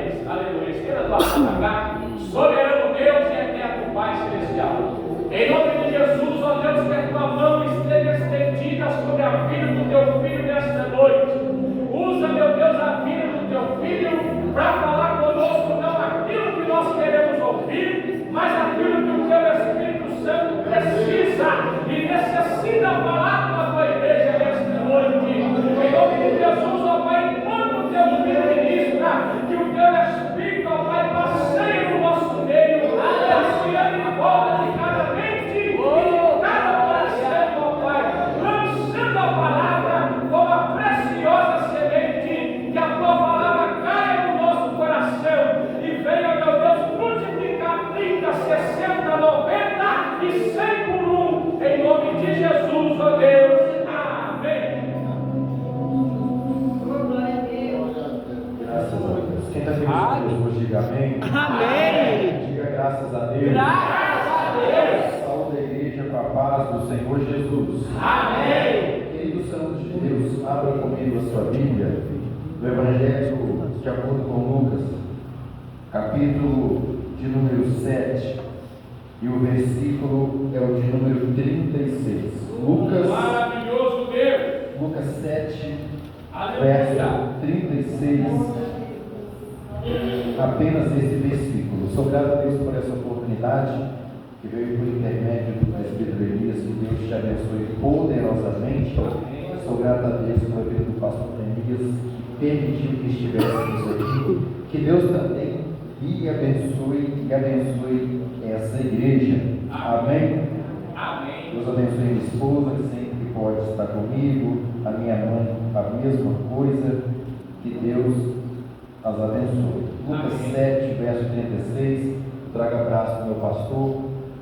vez, aleluia, estenda a tua mão cá, soberano Deus e eterno Pai Celestial. Em nome de Jesus, ó Deus, que a tua mão esteja estendida sobre a vida do teu filho nesta noite. Usa, meu Deus, a vida do teu filho para falar conosco, não aquilo que nós queremos ouvir, mas aquilo que o teu Espírito Santo precisa e necessita falar com a tua igreja nesta noite. Em nome de Jesus, ó Pai, enquanto o teu filho ministra, que o teu Espírito, ó Pai, passeie no nosso meio, passeando em volta de cada mente e de cada coração, ó Pai, lançando a palavra como a preciosa semente, que a tua palavra caia no nosso coração e venha, meu Deus, frutificar 30, 60, 90 e 100 por um, em nome de Jesus, ó Deus. Amém. Graças a Deus. Quem está feliz com Deus hoje, diga amém. Amém. Diga graças a Deus. Graças a Deus. Saúde a igreja com a paz do Senhor Jesus. Amém. Queridos santos de Deus, abra comigo a sua Bíblia no Evangelho de acordo com Lucas, capítulo de número 7, e o versículo é o de número 36. Maravilhoso Deus. Lucas 7, Aleluia. verso 36, apenas esse versículo. Sou grato a Deus por essa oportunidade que veio por intermédio do presbítero Elias. Que Deus te abençoe poderosamente. Sou grato a Deus pela vida do pastor Elias, que permitiu que estivéssemos aqui. Que Deus também me abençoe e abençoe essa igreja. Amém? Amém. Deus abençoe minha esposa, que sempre pode estar comigo, a minha mãe, a mesma coisa. Que Deus as abençoe. Lucas 7, verso 36. Traga abraço para o meu pastor.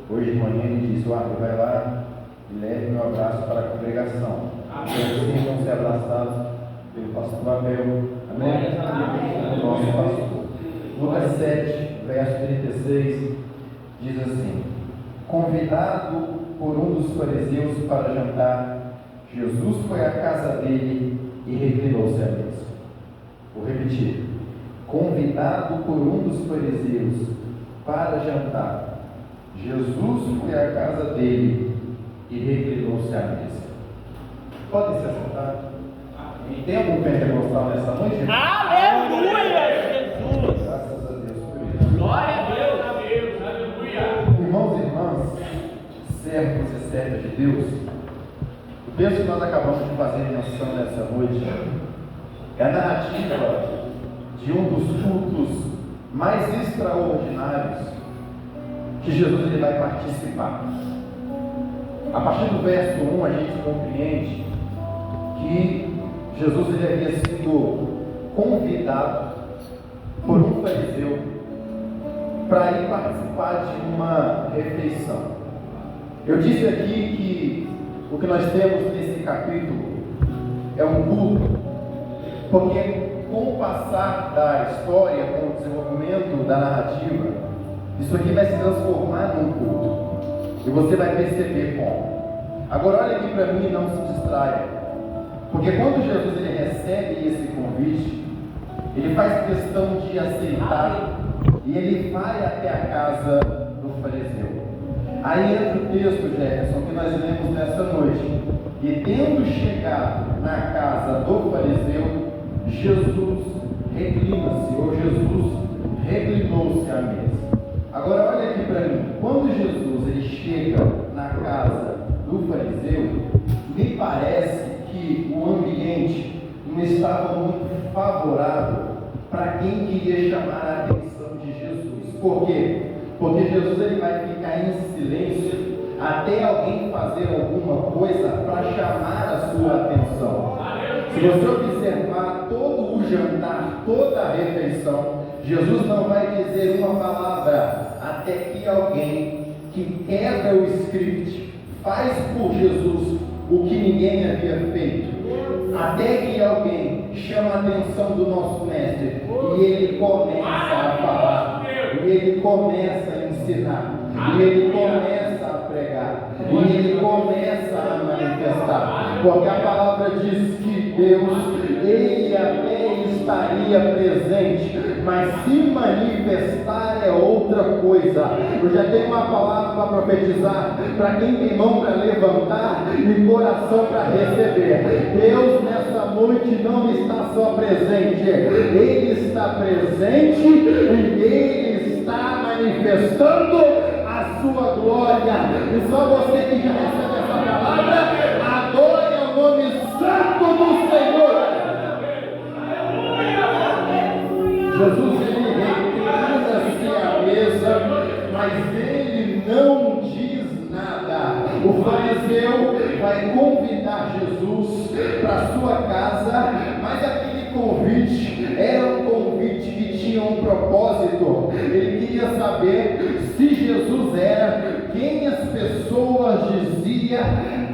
Hoje de manhã ele disse: vai lá e leve meu abraço para a congregação. Então, vão ser abraçados pelo pastor Abel. Amém? Nosso pastor. Lucas 7, verso 36 diz assim: convidado por um dos fariseus para jantar, Jesus foi à casa dele e reclinou-se à mesa. Vou repetir: convidado por um dos fariseus para jantar, Jesus foi à casa dele e reclinou-se à mesa. Podem se assentar? Tem algum pentecostal nessa noite? Aleluia, Jesus. Graças a Deus por isso. Glória a Deus. Aleluia. Irmãos e irmãs, servos e servas de Deus, o texto que nós acabamos de fazer menção nessa noite é a narrativa de um dos cultos mais extraordinários que Jesus ele vai participar. A partir do verso 1 a gente compreende que Jesus ele havia sido convidado por um fariseu para ir participar de uma refeição. Eu disse aqui que o que nós temos nesse capítulo é um culto, porque com o passar da história, com o desenvolvimento da narrativa, isso aqui vai se transformar num culto. E você vai perceber como. Agora olha aqui para mim e não se distraia. Porque quando Jesus ele recebe esse convite, ele faz questão de aceitar e ele vai até a casa do fariseu. Aí entra o texto, Jefferson, que nós lemos nessa noite. E tendo chegado na casa do fariseu, Jesus reclina-se, ou Jesus reclinou-se à mesa. Agora olha aqui para mim. Quando Jesus ele chega na casa do fariseu, me parece que o ambiente não estava muito favorável para quem queria chamar a atenção de Jesus. Por quê? Porque Jesus ele vai ficar em silêncio até alguém fazer alguma coisa para chamar a sua atenção. Se você observar todo o jantar, toda a refeição, Jesus não vai dizer uma palavra até que alguém que quebra o script faz por Jesus o que ninguém havia feito, até que alguém chama a atenção do nosso mestre e ele começa a falar, e ele começa a ensinar, e ele começa a pregar, e ele começa a manifestar, porque a palavra diz que Deus, ele até estaria presente, mas se manifestar é outra coisa. Eu já tenho uma palavra para profetizar, para quem tem mão para levantar e coração para receber. Deus nessa noite não está só presente, Ele está presente e Ele está manifestando a sua glória. E só você que já recebe essa palavra, adore ao nome santo do Senhor. Jesus, ele reclina-se à mesa, mas ele não diz nada. O fariseu vai convidar Jesus para sua casa, mas aquele convite era um convite que tinha um propósito. Ele queria saber se Jesus era quem as pessoas diziam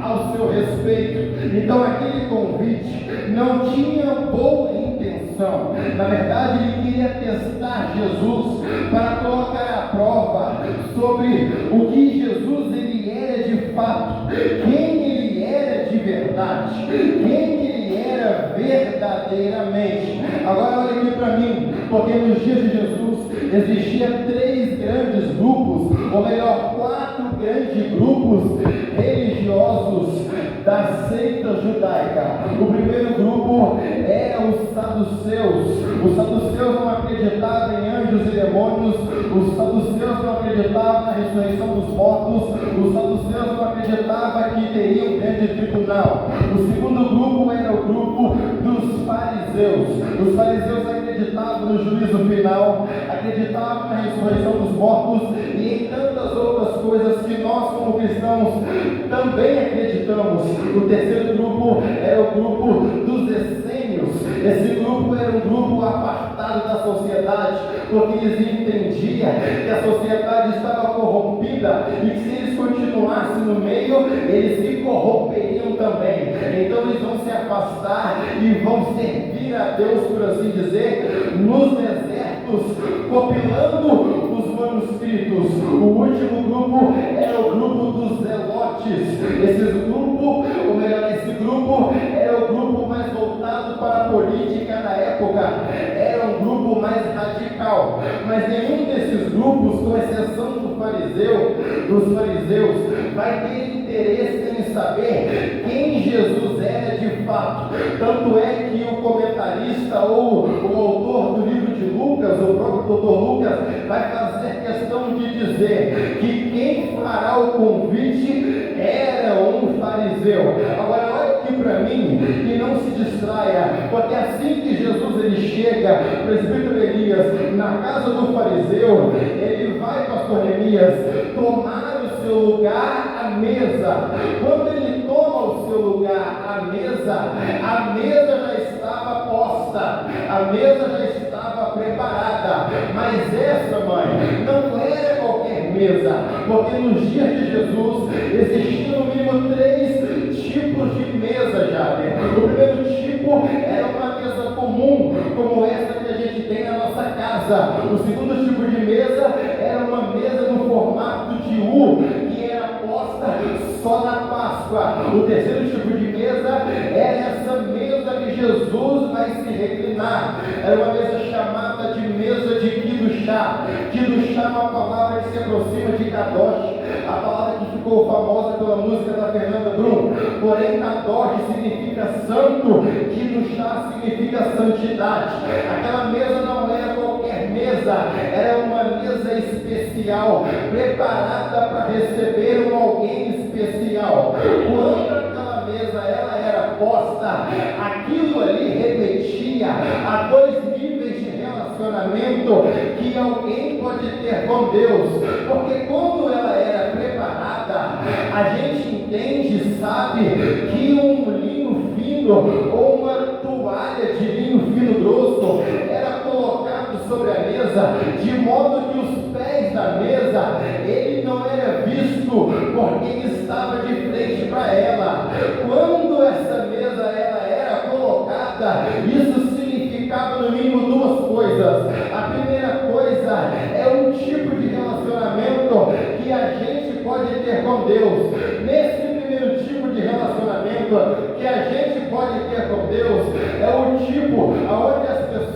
ao seu respeito. Então aquele convite não tinha boa intenção. Na verdade, ele queria testar Jesus para colocar à prova sobre o que Jesus ele era de fato, quem ele era de verdade, quem ele era verdadeiramente. Agora olha aqui para mim, porque nos dias de Jesus existia 3 grandes grupos, ou melhor, 4 grandes grupos religiosos da seita judaica. O primeiro grupo era os saduceus. Os saduceus não acreditavam em anjos e demônios, os saduceus não acreditavam na ressurreição dos mortos, os saduceus não acreditavam que teria um grande tribunal. O segundo grupo era o grupo dos fariseus. Os fariseus acreditavam no juízo final, acreditavam na ressurreição dos mortos e em tantas outras coisas que nós como cristãos também acreditamos. O terceiro grupo era o grupo dos essênios. Esse grupo era um grupo apartado da sociedade, porque eles entendiam que a sociedade estava corrompida e que se eles continuassem no meio, eles se corromperiam também. Então eles vão se afastar e vão servir a Deus, por assim dizer, nos desertos, compilando os manuscritos. O último grupo era o grupo dos zelotes. Esse grupo era o grupo mais voltado para a política na época, era um grupo mais radical, mas nenhum desses grupos, com exceção dos fariseus, vai ter interesse em saber quem Jesus era de fato. Tanto é que o comentarista ou o autor do livro de Lucas, o próprio doutor Lucas, vai fazer questão de dizer que quem fará o convite era um fariseu. Agora olha aqui para mim e não se distraia, porque assim que Jesus ele chega, presbítero Elias, na casa do fariseu, ele vai, pastor Elias, tomar o seu lugar à mesa. Quando ele toma o seu lugar à mesa já estava posta, a mesa já estava preparada. Mas essa, mãe, não era qualquer mesa, porque nos dias de Jesus existiam no mínimo 3 tipos de mesa já. O primeiro tipo era uma mesa comum, como essa que a gente tem na nossa casa. O segundo tipo de mesa era uma mesa no formato de U, que era posta só na Páscoa. O terceiro tipo de mesa era essa mesa que Jesus vai se reclinar. Era uma mesa chamada de mesa de Kiddushá. Kiddushá é uma palavra que se aproxima de Kadosh, a palavra que ficou famosa pela música da Fernanda Brum. Porém, Kadosh significa santo, Kiddushá significa santidade. Aquela mesa não era qualquer mesa, era uma mesa especial, preparada para receber alguém especial. Quando aquela mesa ela era posta, aquilo ali repetia a 2 níveis de relacionamento que alguém pode ter com Deus, porque quando ela era preparada, a gente entende e sabe que um linho fino ou uma toalha de linho fino grosso era colocado sobre a mesa, de modo que os pés da mesa, ele não era visto por quem estava de frente para ela. Quando essa mesa ela era colocada, isso significava no mínimo 2 coisas. A primeira coisa é um tipo de relacionamento que a gente pode ter com Deus. Nesse primeiro tipo de relacionamento que a gente pode ter com Deus, é o tipo onde as pessoas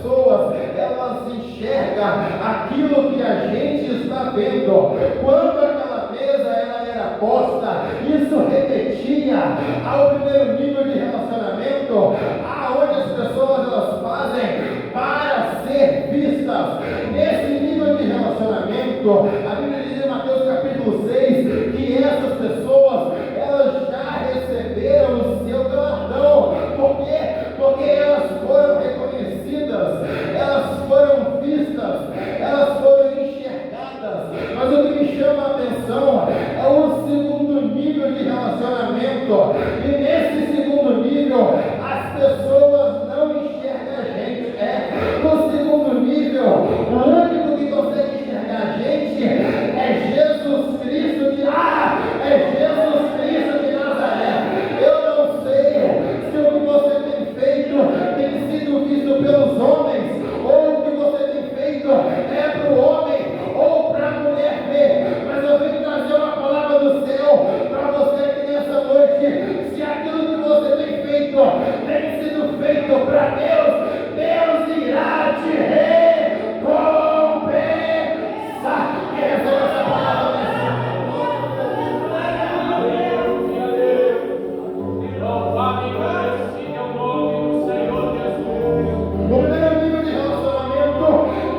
querido, quando aquela mesa ela era posta, isso repetia ao primeiro nível de relacionamento, aonde as pessoas elas fazem para ser vistas. Nesse nível de relacionamento, a Bíblia diz em Mateus capítulo 6 que essas pessoas elas já receberam o seu galardão. Por quê? Porque elas foram reconhecidas, elas foram vistas, elas foram enxergadas. Mas o que me chama a atenção é o segundo nível de relacionamento. E nesse segundo nível, as pessoas não enxergam a gente. No segundo nível, o único que consegue enxergar a gente é Jesus Cristo é Jesus Cristo de Nazaré. Eu não sei se o que você tem feito tem sido visto pelos homens, ou o que você tem feito é para o homem ou para a mulher ver, mas eu vim trazer uma palavra do céu para você aqui nessa noite. Se aquilo que você tem feito tem sido feito para Deus, Deus irá te recompensar. Quem recebe essa palavra? O primeiro nível de relacionamento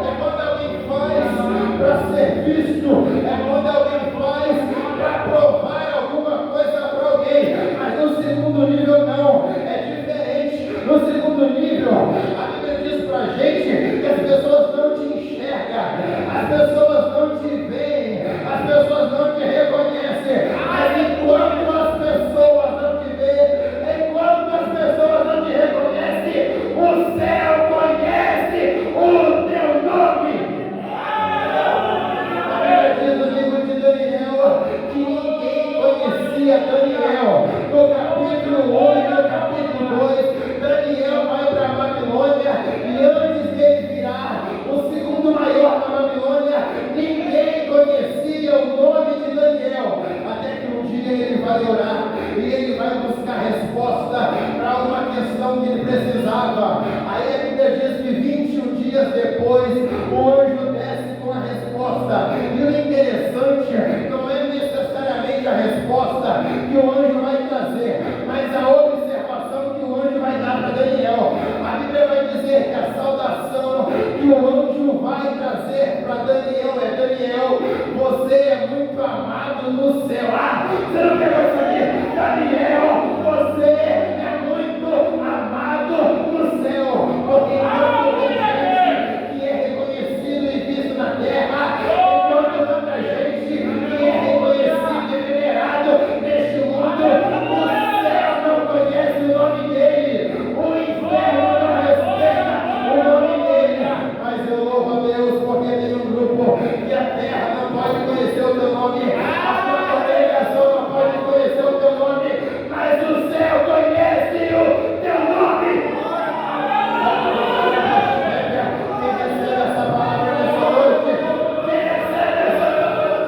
é quando alguém faz para ser visto, é quando alguém faz para provar alguma coisa para alguém. Mas no segundo nível não, é diferente. No segundo nível, a Bíblia diz para a gente que as pessoas não te enxergam, as pessoas não te veem, as pessoas não te reconhecem. Mas enquanto as pessoas não te veem, enquanto as pessoas não te reconhecem, o céu conhece o teu nome. A Bíblia diz no livro de Daniel que ninguém conhecia Daniel. No capítulo 1 e no capítulo 2, Daniel vai para a Babilônia e antes dele virar o segundo maior da Babilônia, ninguém conhecia o nome de Daniel. Até que um dia ele vai orar e ele vai buscar resposta para uma questão que ele precisava. Aí a Bíblia diz que 21 dias depois o anjo desce com a resposta. E o interessante não é necessariamente a resposta que o anjo vai trazer, mas a observação que o anjo vai dar para Daniel. A Bíblia vai dizer que a saudação que o anjo vai trazer para Daniel é: Daniel, você é muito amado no céu. Você não pegou isso aqui? Daniel, você é muito amado no céu. Porque enquanto tem gente que é reconhecido e visto na terra, enquanto tanta gente que é reconhecido e venerado neste mundo, o céu não conhece o nome dele, o inferno não respeita o nome dele. Mas eu louvo a Deus porque tem um grupo que a terra não pode conhecer o teu nome, a tua congregação não pode conhecer o teu nome, mas o céu conhece o teu nome. Quem recebe essa palavra nessa noite? Quem recebe essa palavra?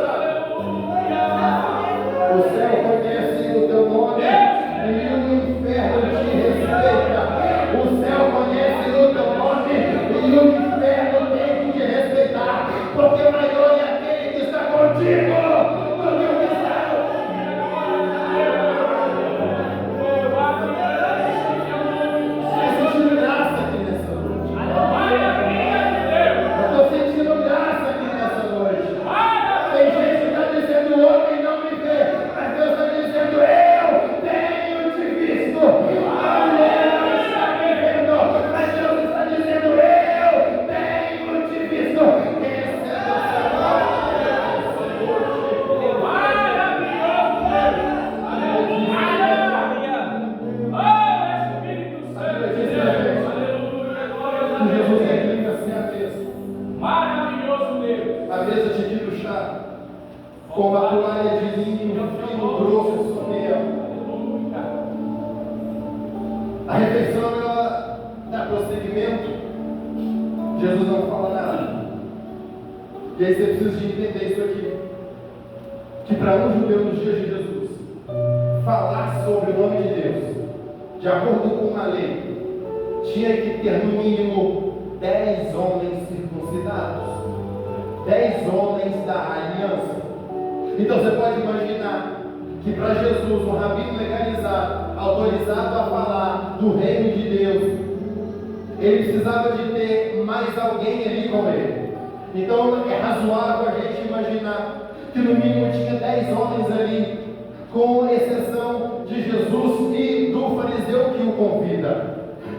O céu conhece o teu nome e o inferno te respeita. O céu conhece o teu nome e o inferno tem que te respeitar, porque maior é aquele que está contigo do que o que está. Estou sentindo graça aqui nessa noite. Eu estou sentindo graça aqui nessa noite. Tem gente que está dizendo: o homem não me vê, mas Deus está dizendo: eu tenho te visto. A mulher não está me vendo, mas Deus está dizendo: eu tenho te visto. Quem recebe essa palavra? Jesus reclina assim a mesa. Maravilhoso Deus. A mesa de vinho chá, com a toalha de linho fino grosso sobre ela. A refeição ela dá prosseguimento. Jesus não fala nada. E aí você precisa de entender isso aqui. Que para um judeu nos dias de Jesus, falar sobre o nome de Deus, de acordo com a lei, tinha que ter no mínimo 10 homens circuncidados. 10 homens ordens da aliança. Então você pode imaginar que para Jesus, um rabino legalizado, autorizado a falar do reino de Deus, ele precisava de ter mais alguém ali com ele. Então é razoável a gente imaginar que no mínimo tinha 10 homens ali, com exceção de Jesus e do fariseu que o convida.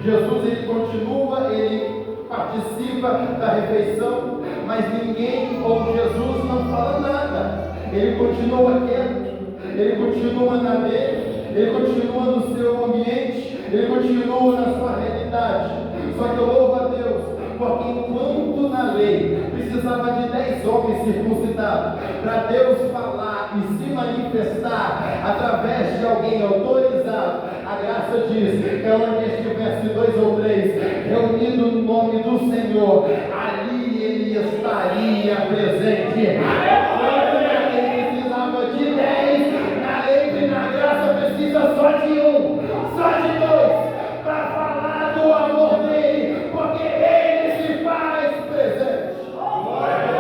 Jesus ele continua, ele participa da refeição, mas ninguém ou Jesus não fala nada. Ele continua quieto, ele continua na dele, ele continua no seu ambiente, ele continua na sua realidade. Só que eu louvo a Deus, porque enquanto na lei precisava de 10 homens circuncidados para Deus falar e se manifestar através de alguém autorizado, a graça diz que onde estivesse 2 ou 3 reunidos no nome do Senhor, ali ele estaria presente. Na lei precisava de 10, na lei e na graça precisa só de 1, só de 2, para falar do amor dele, porque ele se faz presente.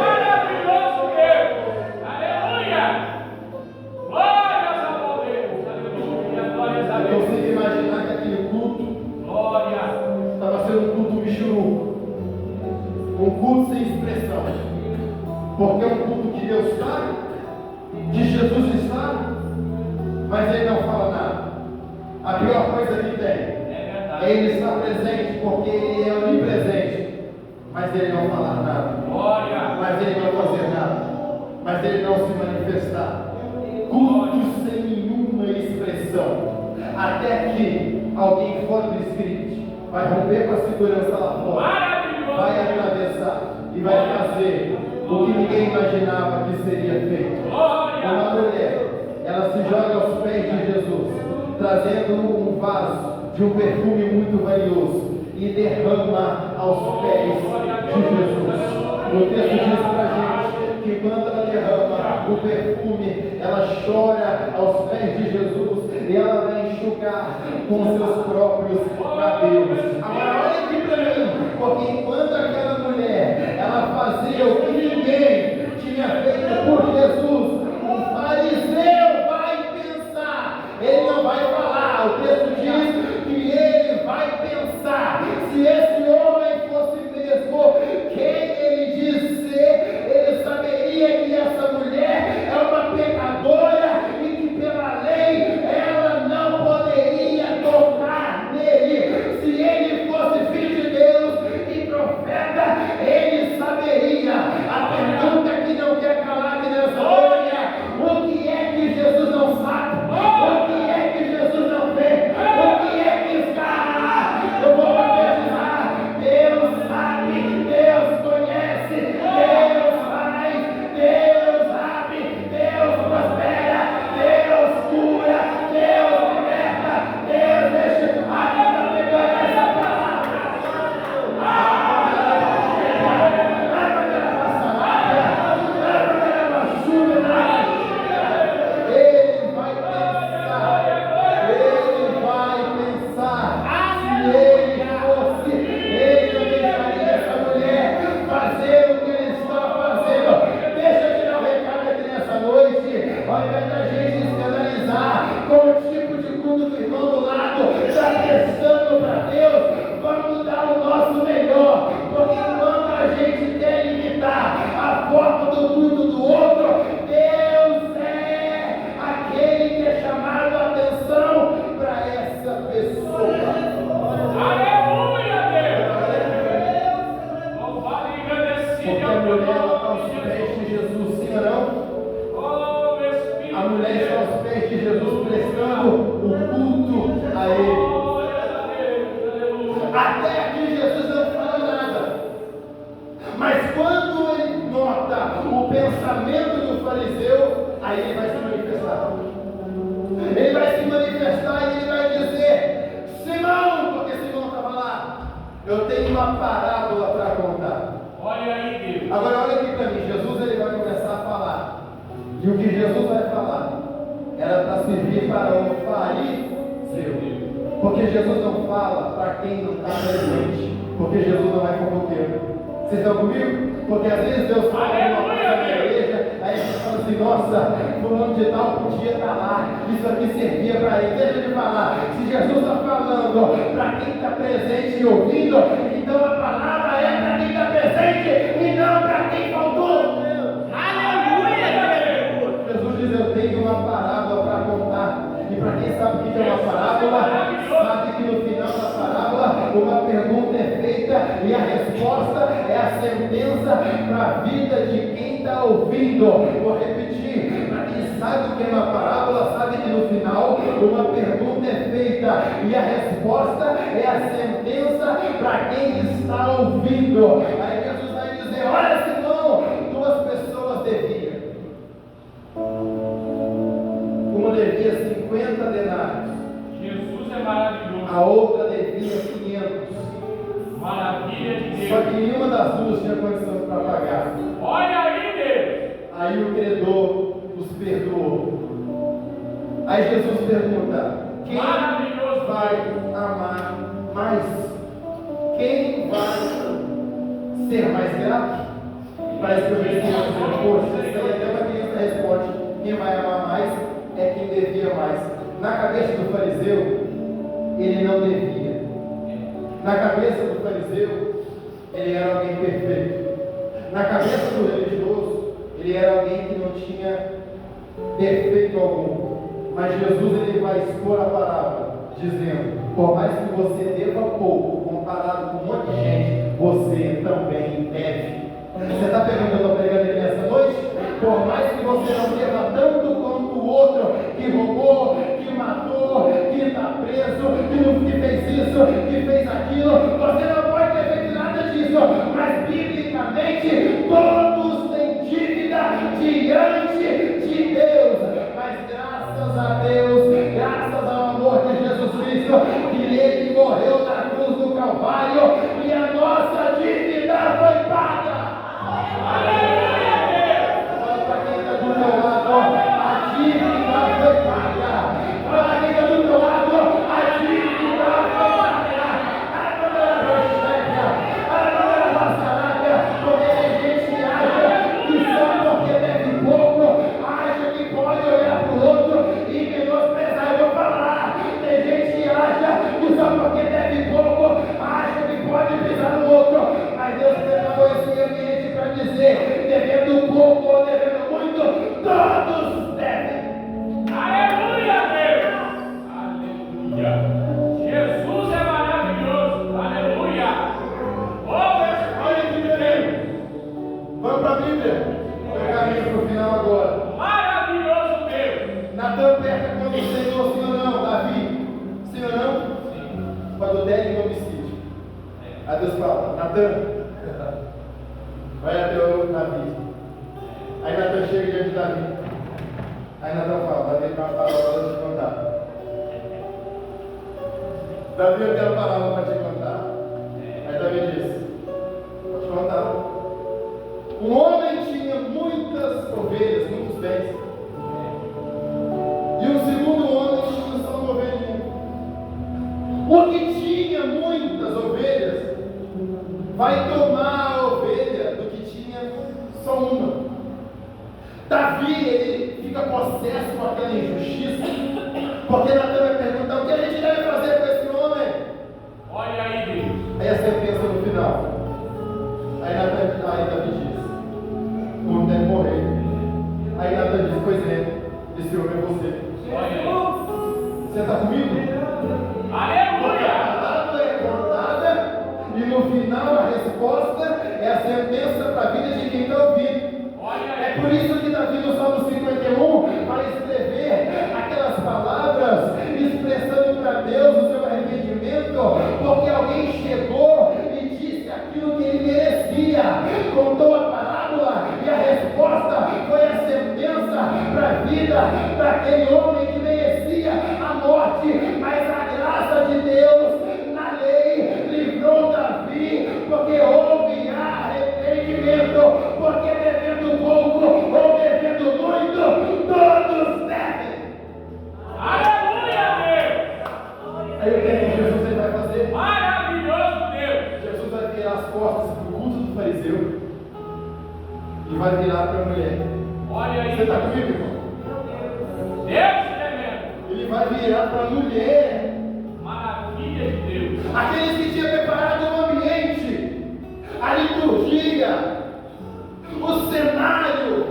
Maravilhoso Deus! Aleluia! Glórias a Deus! Aleluia! Glórias a Eu Deus! consigo imaginar que aquele culto Glória! estava sendo um culto michuruco, um culto sem expressão, porque é um culto que Deus sabe, que Jesus está, mas ele não fala nada. A pior coisa que tem é ele estar presente, porque ele é onipresente, mas ele não falar nada, Glória! mas ele não fazer nada, mas ele não se manifestar. Culto sem nenhuma expressão, até que alguém fora do script vai romper com a segurança lá fora, Maravilhoso! vai atravessar e vai fazer o que ninguém imaginava que seria feito. Glória! Uma mulher, ela se joga aos pés de Jesus, trazendo um vaso de um perfume muito valioso e derrama aos pés de Jesus. O texto diz para a gente que quando ela derrama o perfume, ela chora aos pés de Jesus e ela vai enxugar com seus próprios cabelos. Agora olha aqui para mim, porque enquanto aquela mulher, ela fazia o que ninguém tinha feito por Jesus, o fariseu vai pensar, ele não vai falar, o texto diz que ele vai pensar, se esse homem fosse mesmo quem ele diz ser, ele saberia que essa mulher é uma pecadora e que pela lei ela não poderia tocar nele. Se ele fosse filho de Deus e profeta, ele saberia. A pergunta que não quer calar aqui nessa noite é: o que é que Jesus não sabe? O que é que Jesus não vê? O que é que está? Eu vou profetizar. Deus sabe, Deus conhece, Deus faz, Deus abre, Deus prospera, Deus cura, Deus liberta, Deus deixa. Está pegando essa palavra. Ele vai pensar, se ele fosse, ele não deixaria essa mulher fazer o que ele está fazendo. Deixa eu te dar um recado aqui nessa noite, ao invés da gente se escandalizar com o tipo de culto do irmão do lado, está testando para Deus, vamos dar o nosso melhor, porque quando a gente quer limitar a foto do culto do outro, Deus é aquele que é chamado a atenção para essa pessoa. Aleluia, Deus! Louvado e agradecido Porque é a o teu mulher está nome, aos Jesus. pés de Jesus, sim ou não? Oh, Espírito A mulher está Deus. aos pés de Jesus, prestando o culto a Ele. Glórias a Deus, aleluia. Até aqui Jesus não fala nada. Mas quando ele nota o pensamento do fariseu, aí ele vai se manifestar. Ele vai se manifestar e ele vai dizer: Simão, porque Simão estava lá, eu tenho uma parábola para contar. Olha aí, Deus. Agora olha aqui para mim, Jesus ele vai começar a falar. E o que Jesus vai falar era para servir para o fariseu. Porque Jesus não fala para quem não está presente. Porque Jesus não é fofoqueiro. Vocês estão comigo? Porque às vezes Deus fala uma coisa na igreja, aí a gente fala assim, nossa, fulano de tal podia estar lá, isso aqui servia para ele. Deixa eu te falar, se Jesus está falando para quem está presente e ouvindo, então a palavra é para quem está presente e não para quem faltou. Aleluia! Jesus diz, eu tenho uma parábola para contar. E para quem sabe o que é uma parábola, sabe que no final da parábola uma pergunta é feita e a resposta é a sentença para a vida de quem está ouvindo. Vou repetir, para quem sabe o que é uma parábola, sabe que no final uma pergunta é feita e a resposta é a sentença para quem está ouvindo. Aí Jesus vai dizer, olha Simão, 2 pessoas deviam. Uma devia 50 denários. Jesus é maravilhoso. A outra devia 500. Maravilha de Deus. Só que nenhuma das duas tinha condição para pagar. Olha aí, Deus. Aí o credor os perdoou. Aí Jesus pergunta: quem Maravilhoso. vai amar mais? Quem vai ser mais grato? Parece que eu pensei assim, poxa, isso aí até uma criança responde: quem vai amar mais é quem devia mais. Na cabeça do fariseu, ele não devia. Na cabeça do fariseu, ele era alguém perfeito. Na cabeça do religioso, ele era alguém que não tinha defeito algum. Mas Jesus ele vai expor a parábola, dizendo: por mais que você deva pouco, comparado com um monte de gente, você também deve. Você está pegando o que eu estou pregando aqui nessa noite? Por mais que você não deva tanto quanto o outro, que roubou, que matou, que está preso, que fez isso, que fez aquilo, você não pode ter feito nada disso. Mas biblicamente, todos têm dívida diante de Deus. Mas graças a Deus, graças ao amor de Jesus Cristo, que Ele morreu na cruz do Calvário e a nossa dívida foi paga. Fala para quem está do teu lado, a dívida foi paga. Fala para quem está do teu lado, a dívida foi paga. Porque tem gente que acha que só porque deve pouco, acha que pode olhar para o outro e menosprezar. Eu vou falar, tem gente que acha que só porque deve pouco, acha que pode pisar no outro. Mas Deus preparou esse ambiente para dizer: devendo pouco ou devendo muito, todos devem. Aleluia, Deus. Aleluia. Jesus é maravilhoso. Aleluia. Oh, Espírito de Deus. Vamos para a Bíblia. Vou caminho para o final agora. Maravilhoso Deus. Natan perca quando o Senhor, sim ou não, Davi? Sim ou não? Quando der em homicídio. Aí Deus fala: Natan, vai até o Davi. Aí Natan chega diante de Davi. Aí Natan fala: Davi tem uma palavra para te contar. Davi, eu tenho uma palavra para te contar. Aí Davi diz: vou te contar. Um homem tinha muitas ovelhas, muitos bens. E o segundo homem tinha só uma ovelhinha. O que tinha muitas ovelhas vai tomar a ovelha do que tinha só uma. Davi, ele fica possesso com aquela injustiça, porque Natan vai perguntar: o que a gente deve fazer com esse homem? Olha aí, Deus. Aí a sentença no final. Aí Davi diz: o homem deve morrer. Aí Natan diz: pois é, esse homem é você. Olha aí. Você está comigo? Porque a Aleluia. palavra é contada e no final a resposta é a sentença para a vida de quem está ouvindo. Olha É aí. por isso que Davi no Salmo 51 vai escrever aquelas palavras expressando para Deus o seu arrependimento, porque alguém chegou e disse aquilo que ele merecia, contou a parábola e a resposta foi a sentença para a vida daquele homem que merecia a morte, mas a graça de Deus na lei livrou Davi, porque houve arrependimento, porque devendo pouco ou devendo muito, todos devem. Aleluia, Deus. Aí o que Jesus ele vai fazer? Maravilhoso Deus. Jesus vai virar as costas para o culto culto do fariseu e vai virar para a mulher. Olha aí. Você está comigo, irmão? Deus tremendo. Ele vai virar para a mulher. Maravilha de Deus. Aqueles que tinham preparado o ambiente, a liturgia, o cenário,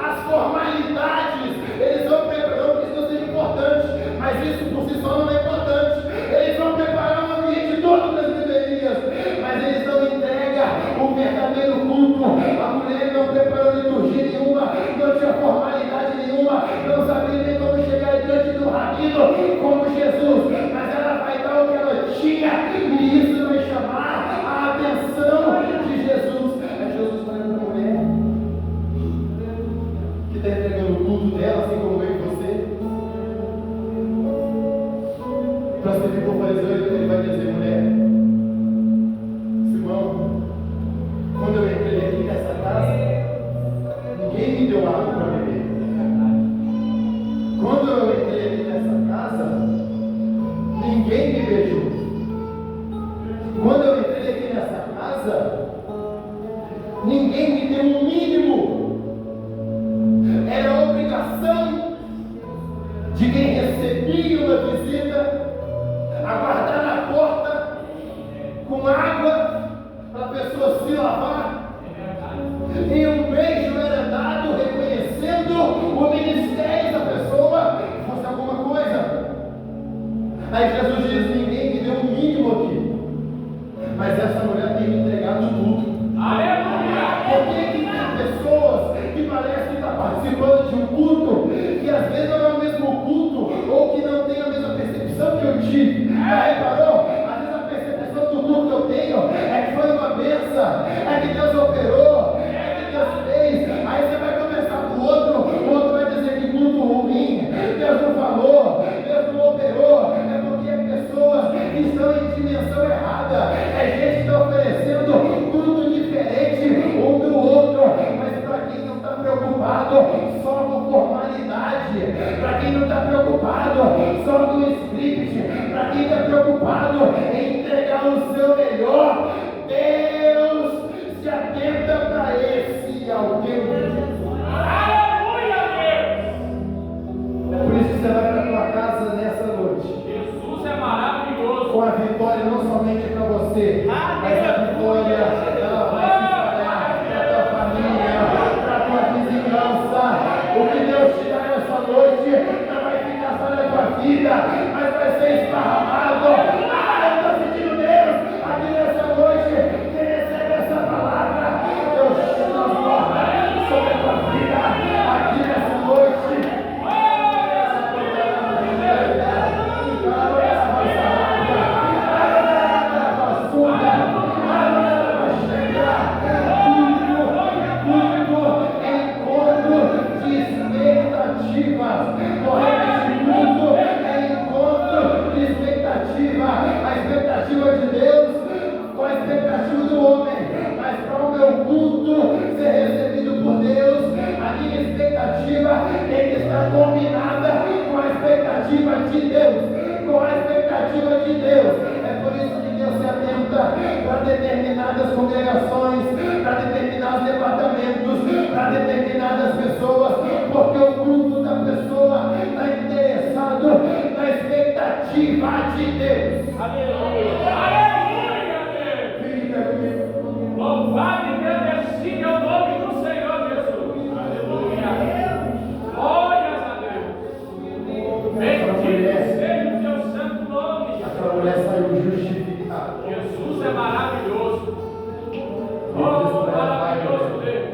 as formalidades, eles vão preparar, não que isso não seja importante, mas isso por si só não é importante. Eles vão preparar o ambiente todo das livrarias, mas eles não entregam o verdadeiro culto. A mulher não preparou liturgia nenhuma, não tinha formalidade nenhuma, não sabia nem como chegar diante do rabino como Jesus, mas ela vai dar o que ela tinha, e isso vai chamar a atenção de Jesus. É Jesus falando para a mulher que está entregando o culto dela, assim como eu e você. Para se for fariseu, ele vai dizer: mulher, Simão, quando eu entrei aqui nessa casa, ninguém me deu água para beber. Quando eu entrei aqui nessa casa, ninguém me beijou. Quando eu entrei aqui nessa casa, ninguém me deu um mínimo. Era a obrigação de quem recebia uma visita aguardar na porta com água para a pessoa se lavar. E um beijo era dado reconhecendo o ministério da pessoa, fosse alguma coisa. Aí Jesus diz: ninguém me deu um mínimo aqui, mas essa mulher tem me entregado tudo. Aleluia! Por que tem pessoas que parecem que estão participando de um culto que às vezes não é o mesmo culto, ou que não tem a mesma percepção que eu tive? Já reparou? Às vezes a percepção do culto que eu tenho é que foi uma bênção, é que Deus operou, é que Deus fez. Aí você vai conversar com o outro vai dizer que culto ruim, Deus não falou, Deus não operou. É porque é pessoas que estão em dimensão errada, é gente que está oferecendo tudo diferente um do outro. Mas para quem não está preocupado só com formalidade, para quem não está preocupado só com script, para quem está preocupado em entregar o seu melhor, Deus se atenta para esse alguém. Aleluia, Deus! É por isso que você vai para a tua casa nessa noite, Jesus é maravilhoso. com a vitória não somente para você, mas a vitória ela vai se espalhar para a tua família, para a tua vizinhança. O que Deus te dá nessa noite não vai ficar só na tua vida, mas vai ser esparramado. Eu estou sentindo Deus aqui nessa noite. Quem recebe essa palavra, Deus transforma sobre a tua vida aqui nessa noite. A expectativa de Deus com a expectativa do homem, mas para o meu culto ser recebido por Deus, a minha expectativa tem que estar combinada com a expectativa de Deus, com a expectativa de Deus. É por isso que Deus se atenta para determinadas congregações, para determinados departamentos, para determinadas pessoas, porque o culto da pessoa está interessado na expectativa de Deus. Aleluia! Aleluia, Deus! Fica comigo. Louvado e bendecido é o nome do Senhor Jesus. Aleluia! Glórias a Deus! Bendito seja o teu santo nome, Jesus. Aquela mulher saiu justificada. Jesus é maravilhoso. Oh, maravilhoso Deus.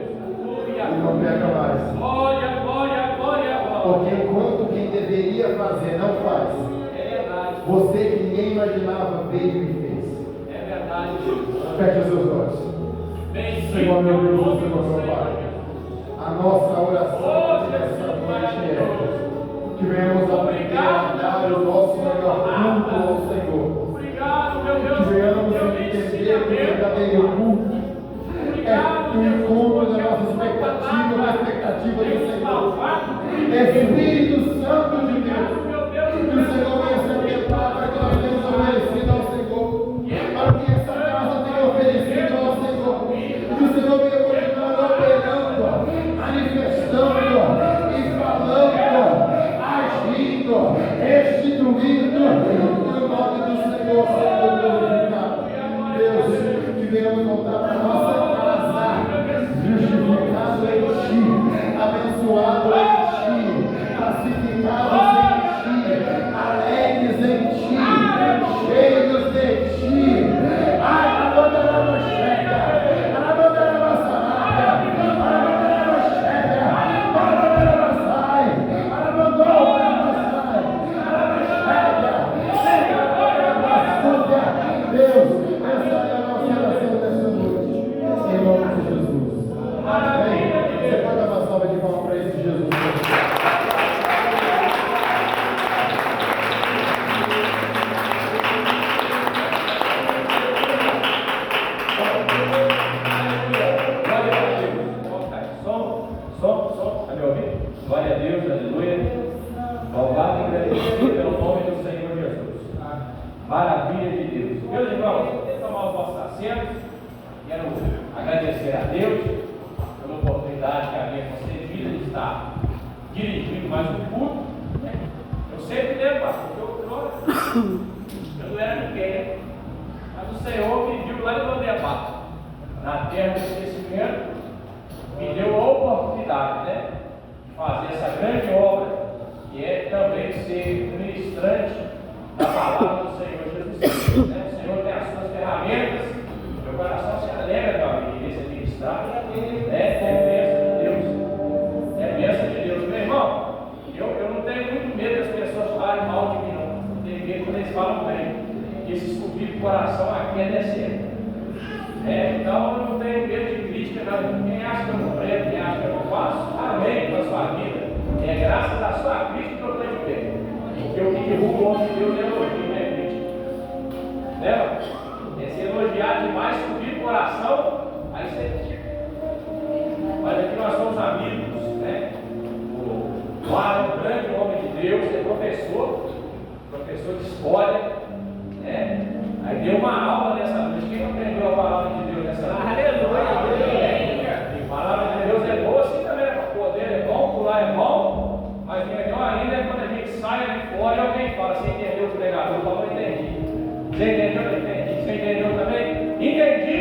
E Aleluia. não pega mais. Glória, glória, glória, glória. Porque enquanto quem deveria fazer não faz, É verdade. você que ninguém imaginava veio e fez. É verdade, Jesus. Feche os seus olhos. Bendito Senhor meu é o Deus, nome Senhor do meu Senhor Pai. Jesus. A nossa oração Oh, nessa Jesus noite é maravilhoso. que venhamos aprender a dar o nosso melhor culto ao Senhor. Obrigado, meu Deus. Que venhamos Eu me entender ensino a que o ver. verdadeiro culto Obrigado, é o Jesus, encontro da porque nossa a sua expectativa, da expectativa tem do nos Senhor. salvado. Espírito Santo de Deus, Obrigado, meu Deus, que o Senhor venha se atentar para que nós tenhamos oferecido ao Senhor, para que essa casa tenha oferecido ao Senhor. vivemos voltar para nossa casa, justificado em Ti, abençoado em Ti, pacificados em Ti, alegres em Ti, cheios de Ti. Ai, a banda da mochega, a banda da maçaraca, a banda da mochega, a banda da maçai, a banda da maçai, a mochega, Deus, essa é a nossa oração dessa noite, em nome de Jesus. Amém. Você pode dar uma salva de palmas para esse Jesus. Glória a Deus, aleluia. Louvado e agradecido pelo nome do Senhor Jesus. Maravilha de Deus. Meus irmãos, tomar os vossos assentos. Quero agradecer a Deus pela oportunidade que havia concedida de estar dirigindo mais um culto. Eu sempre lembro, pastor, que eu não era ninguém, mas o Senhor me viu lá em Lodebar, na terra do esquecimento, me deu a oportunidade, de fazer essa grande obra, que é também ser ministrante da palavra do Senhor Jesus Cristo. O Senhor tem as suas ferramentas, meu coração se alegra, meu amigo, em ser ministrado. É bênção de Deus. É bênção de Deus. Meu irmão, eu não tenho muito medo das pessoas falarem mal de mim, não. Eu tenho medo quando eles falam bem. E esse subir do coração aqui é descer. Então eu não tenho medo de crítica, não. Quem acha que eu não prego, quem acha que eu não faço, amém com a sua vida. É graças à sua crítica que eu estou de pé. Porque o que derruba o homem de Deus é elogio, não é crítica. Se elogiar demais, subir o coração, aí você. Mas aqui nós somos amigos, O Mário é um grande homem de Deus, é professor de história, Aí deu uma aula nessa noite. Quem aprendeu a palavra de Deus nessa noite? Aleluia! A palavra de Deus é boa, assim também. O poder é bom, pular é bom, mas melhor ainda é quando a gente sai ali fora e alguém fala: você entendeu o pregador? Paulo, eu entendi. Você entendeu? Eu entendi. Você entendeu também? Entendi.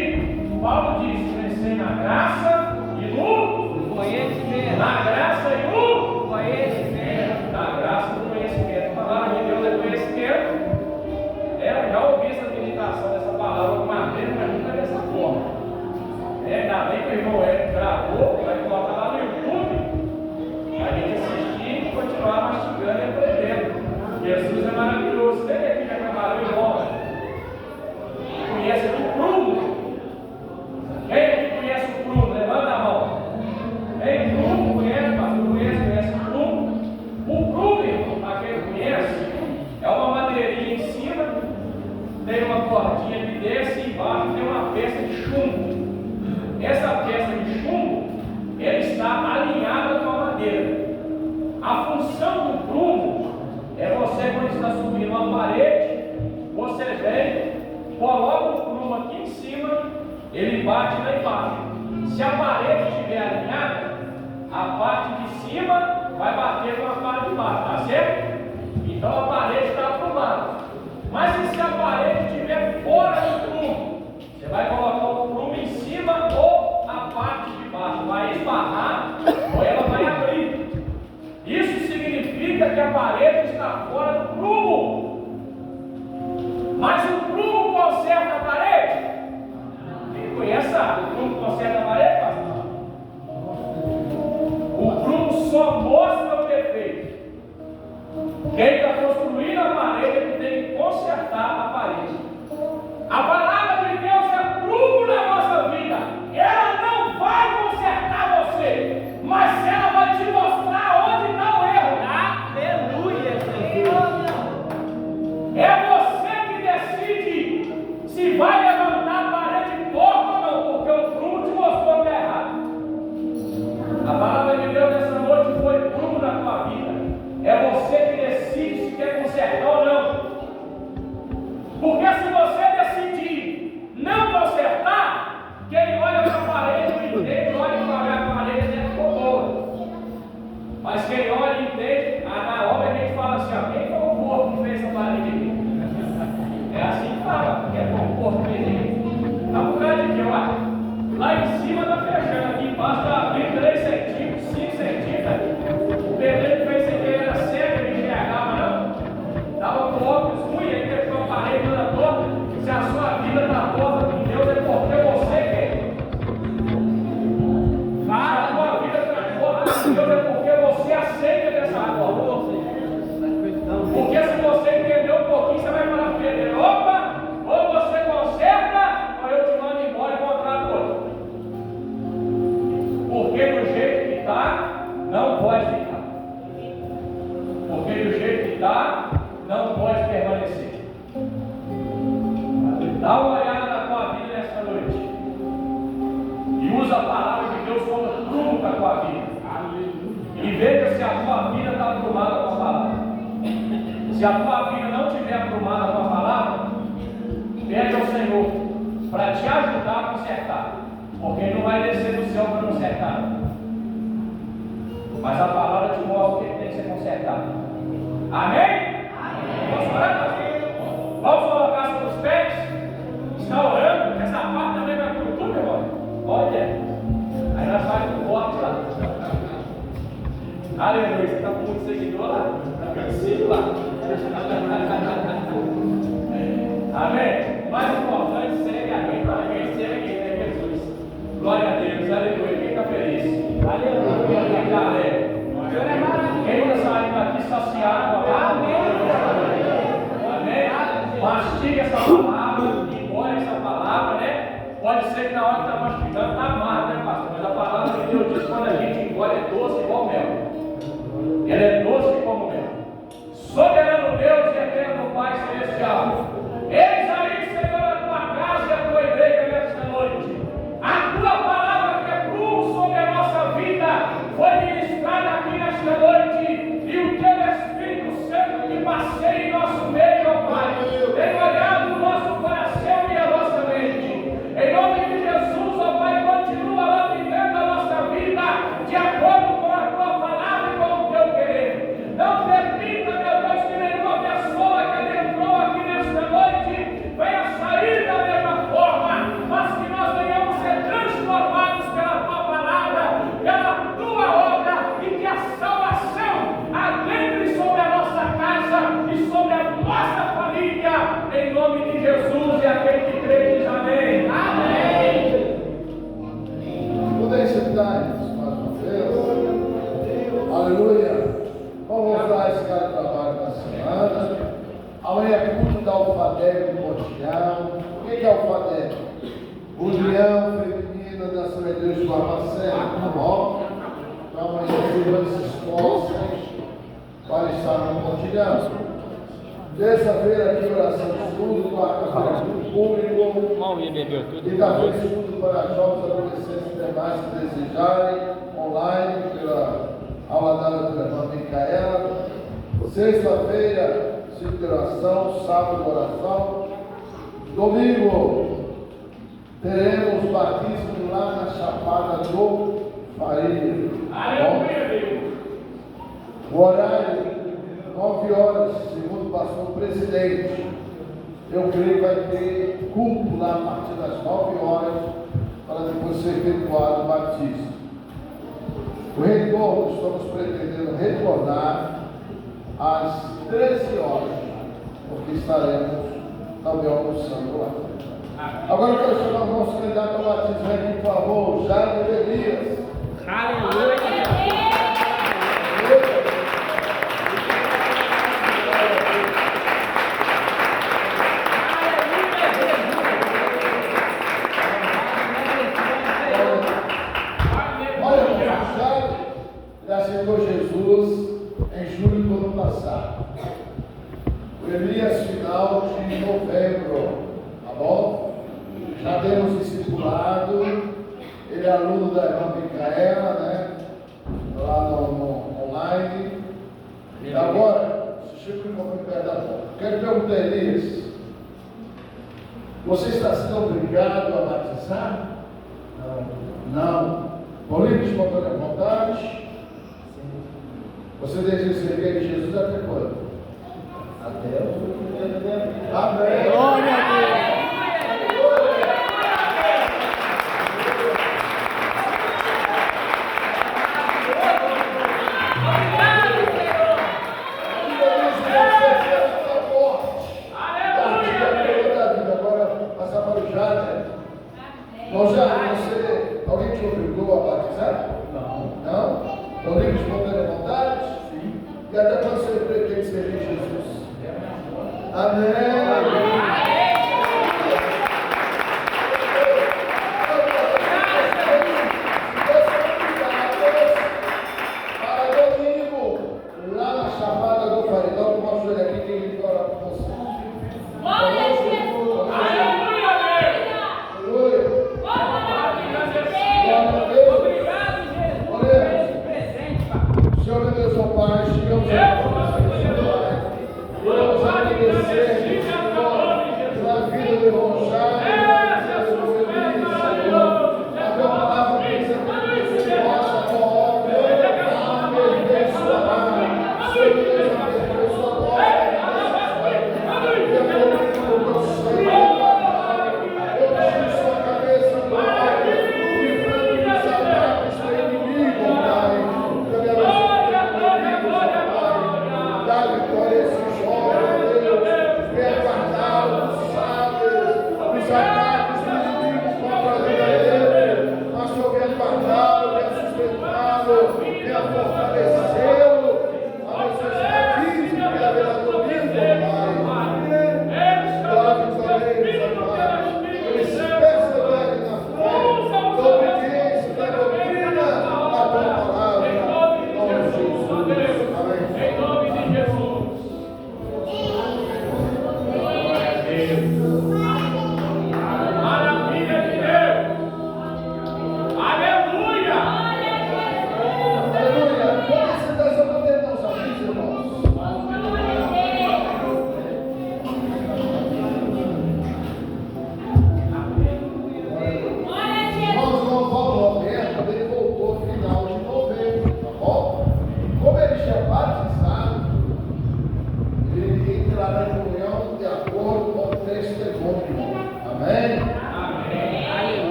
Paulo diz: crescer na graça e no conhecimento. Na graça e no conhecimento. Na graça e no conhecimento. A palavra de Deus é conhecimento. Já ouvi essa meditação dessa palavra alguma vez, mas nunca dessa forma. Ainda bem que o irmão Hélio gravou, vai colocar lá no YouTube, a gente assistir e continuar mastigando e aprendendo. Jesus é maravilhoso. Quem aqui já trabalhou em obra? Conhece o prumo? Quem aqui conhece o prumo? Levanta a mão. Quem prumo conhece, pastor? Conhece o prumo? O prumo, irmão, para quem conhece, é uma madeirinha em cima. Tem uma cordinha que desce e embaixo tem uma peça de chumbo. Essa peça de chumbo, ela está alinhada com a madeira. A função do prumo é você, quando está subindo uma parede, você vem, coloca o prumo aqui em cima, ele bate lá embaixo. Se a parede estiver alinhada, a parte de cima vai bater com a parte de baixo, tá certo? Então a parede está aprumada. Mas e se a parede estiver fora do prumo? Você vai colocar o prumo em cima ou a parte de baixo? Vai esbarrar ou ela vai abrir. Isso significa que a parede está fora do prumo. Mas o prumo conserta a parede? Quem conhece sabe, o prumo conserta a parede, pastor? O prumo só mostra o defeito. Quem está construindo a parede é que tem que consertar a parede. A palavra de Deus é prumo na nossa vida. Ela não vai consertar você, mas ela vai te mostrar onde está o erro. Aleluia, Senhor. É você que decide se vai levantar a parede torta ou não, porque o prumo te mostrou Lá em cima está fechando, aqui embaixo está abrindo 3 centímetros, 5 centímetros. O pedreiro fez sem querer, era cego, ele enxergava não. Dava com óculos ruim, ele teve uma parede toda torta. Se a sua vida está torta com Deus, é porque você quer. Se a sua vida está torta com Deus, é porque você aceita dessa forma. Porque se você entender um pouquinho, você vai falar para ele: opa, ou você conserta, ou eu te mando embora e contrato outro. Porque do jeito que está, não pode ficar. Porque do jeito que está, não pode permanecer. Dá uma olhada na tua vida nessa noite. E usa a palavra de Deus como rumo para a tua vida. E veja se a tua vida está aprumada com a palavra. Se a tua vida não estiver aprumada com a palavra, pede ao Senhor para te ajudar a consertar. Porque Ele não vai descer do céu para consertar. Mas a palavra te mostra o que tem que ser consertado. Amém? Vamos orar, pastor? Vamos colocar sobre os pés? Está orando? Essa parte também vai para o YouTube, irmão? Olha. Aí nós fazemos um corte lá. Aleluia. Você está com muito seguidor lá? Está vencido lá. Amém? Mais importante, segue alguém para alguém, segue Jesus. Glória a Deus, aleluia. Quem está feliz? Aleluia. Quem está alegre? Quem está saindo aqui saciado com a palavra? Amém? Mastiga essa palavra, engole essa palavra, né? Pode ser que na hora que está mastigando está amargo, né, pastor? Mas a palavra de Deus diz que quando a gente engole é doce igual mel. Ela é doce como mel. Soberano Deus e eterno Pai Celestial, eis aí, Senhor, a tua casa e a tua igreja nesta noite. A tua palavra que é cruz sobre a nossa vida foi ministrada aqui nesta noite. E o teu Espírito Santo que passeia em nosso meio, ó Pai, tem olhado o nosso coração e a nossa mente. Em nome de Jesus, ó Pai, continua lapidando a nossa vida de acordo com a tua palavra e com o teu querer. Não permita, meu Deus, que nenhuma pessoa que adentrou aqui nesta noite venha sair da mesma forma, mas que nós venhamos ser transformados pela tua palavra, pela tua obra, e que a salvação adentre sobre a nossa casa e sobre a nossa família, em nome de Jesus. E aquele que crê diz amém. Amém. Podem sentar-se mais uma vez. Aleluia. Vamos usar esse cara de trabalho da semana. Amanhã é culto da alfadega do Pontilhão. O que é alfadega? União Feminina da Assembleia de Barbacena, tá bom? Então amanhã os irmãos se esforçam para estar no Pontilhão. Terça-feira aqui oração de estudo, quarta-feira culto público. Quinta-feira estudo para jovens adolescentes e demais que desejarem, online, pela aula dada pela irmã Micaela. Sexta-feira, ciclo de oração, sábado oração. Domingo, teremos batismo lá na Chapada do Faria. O horário, 9 horas, segundo o pastor presidente. Eu creio que vai ter culto lá a partir das 9 horas, para depois ser efetuado o batismo. O retorno, estamos pretendendo retornar às 13 horas, porque estaremos também almoçando lá. Agora eu quero chamar o nosso candidato ao batismo aqui, por favor, Jairo Elias. Aleluia. Ele aceitou Jesus em julho do ano passado. O Elias final de novembro, tá bom? Já temos discipulado. Ele é aluno da irmã Micaela, né? Lá no online. E agora, se chega um pouco perto da porta. Quero perguntar a Elias: você está sendo obrigado a batizar? Não. Por livre e espontânea vontade? Você deseja servir a Jesus até quando? Até o fim da minha vida. Amém. Glória a Deus. Alguém te obrigou a batizar? Não? Por livre espontânea vontade? Sim. E até quando você pretende servir Jesus? Amém.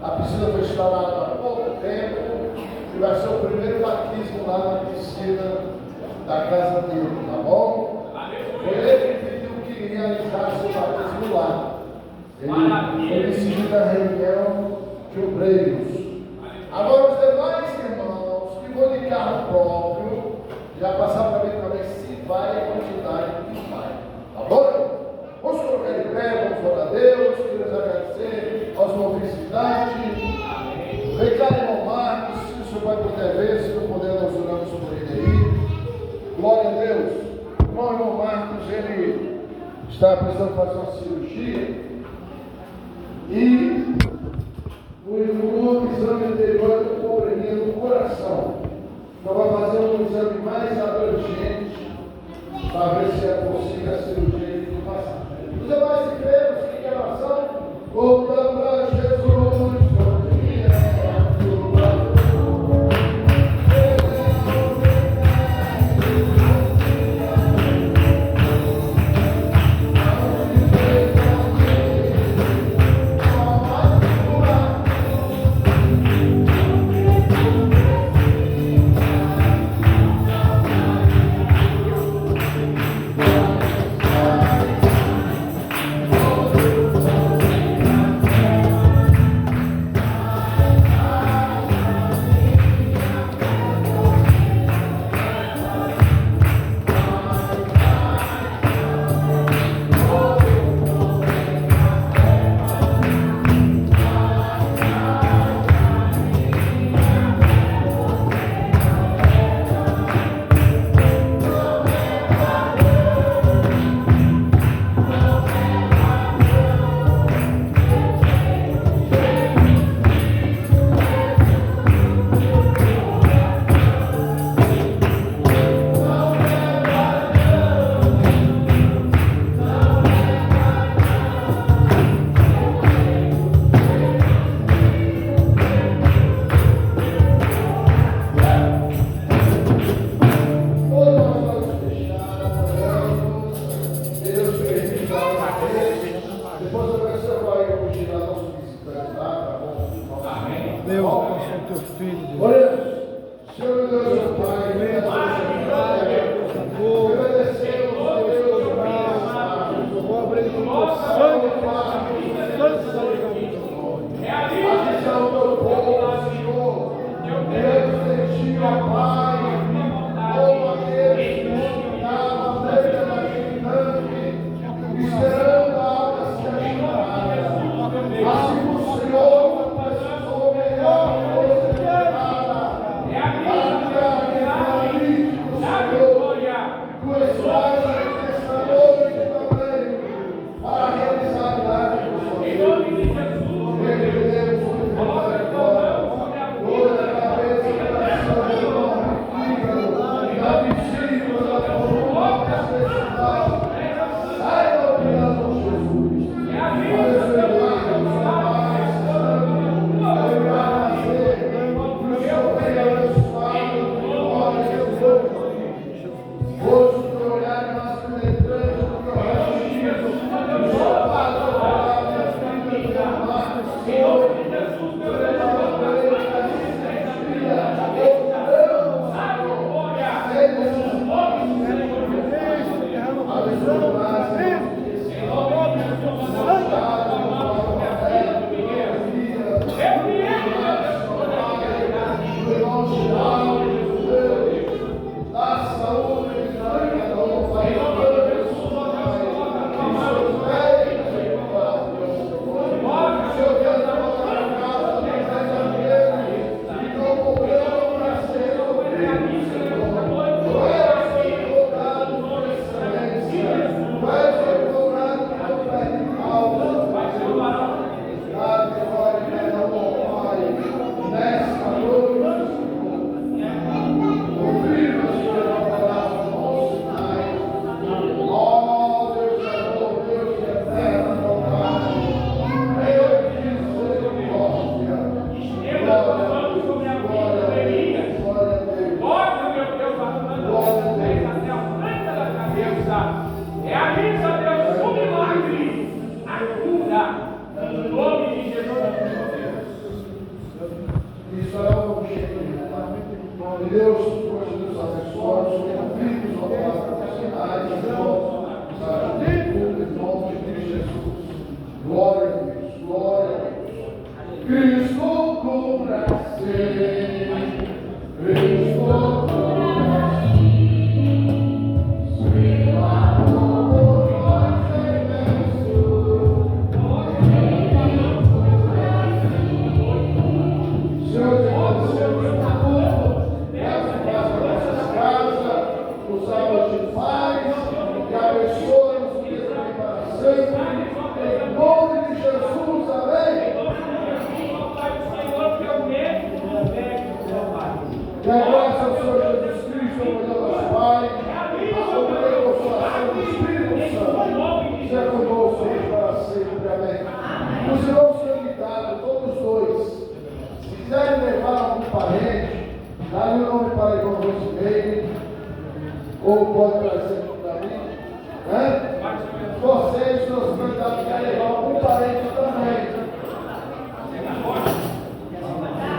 A piscina foi instalada há pouco tempo e vai ser o primeiro batismo lá na piscina da casa dele, tá bom? Foi ele que pediu que realizasse o batismo lá. Ele decidiu da reunião de obreiros. Agora os demais irmãos que vão de carro próprio já passaram para mim também se vai a quantidade que vai. Tá bom? Vamos colocar de pé, vamos orar a Deus, queremos agradecer aos nossos visitantes. Vem cá, irmão Marcos, se o senhor vai poder ver, se não puder, nós oramos sobre ele aí. Glória a Deus. Bom, irmão Marcos, ele está precisando fazer uma cirurgia e no exame anterior do comprimir do coração. Então vai fazer um exame mais abrangente para ver se é possível a cirurgia de passar. Os demais enfermos, que quer oração, voltando para Jesus. Filho. Oremos. Senhor meu Deus, meu Pai, agradecemos, Deus, Pobre do sangue, a missão do povo, Senhor. Deus, de ti, ó Pai, como aqueles que estavam dentro da gigante, esperando a alma ser chamada. Assim o Senhor precisou melhor coisa que nada. Tu estás nesta noite também para realizar a verdade do Senhor. Repreendemos o pecado agora. Toda a cabeça, coração, fígado, da vesícula, da coluna, da necessidade. Sai da opinião de Jesus. Abençoe o Pai, hoje, o olhar mais penetrante do que o raio-x, só para orar minha vida, Senhor, dá saúde, Realiza, Deus, o milagre, a cura, no nome de Jesus. Israel não chega de Deus, coisas nos abençoe, os filhos, ó Pai, sinais, os ajude, em nome de Jesus. Glória a Deus, glória a Deus. Cristo cura sempre, Cristo cura. Que a graça do Senhor Jesus Cristo, o amor do Pai, a comunhão e consolação do Espírito Santo, seja conosco hoje para sempre. Amém. Os irmãos são invitados, todos dois. Se quiserem levar algum parente, dá-lhe o nome para Irmão Rosimeire, ou pode trazer para mim. Né? Vocês, seus candidatos, querem levar algum parente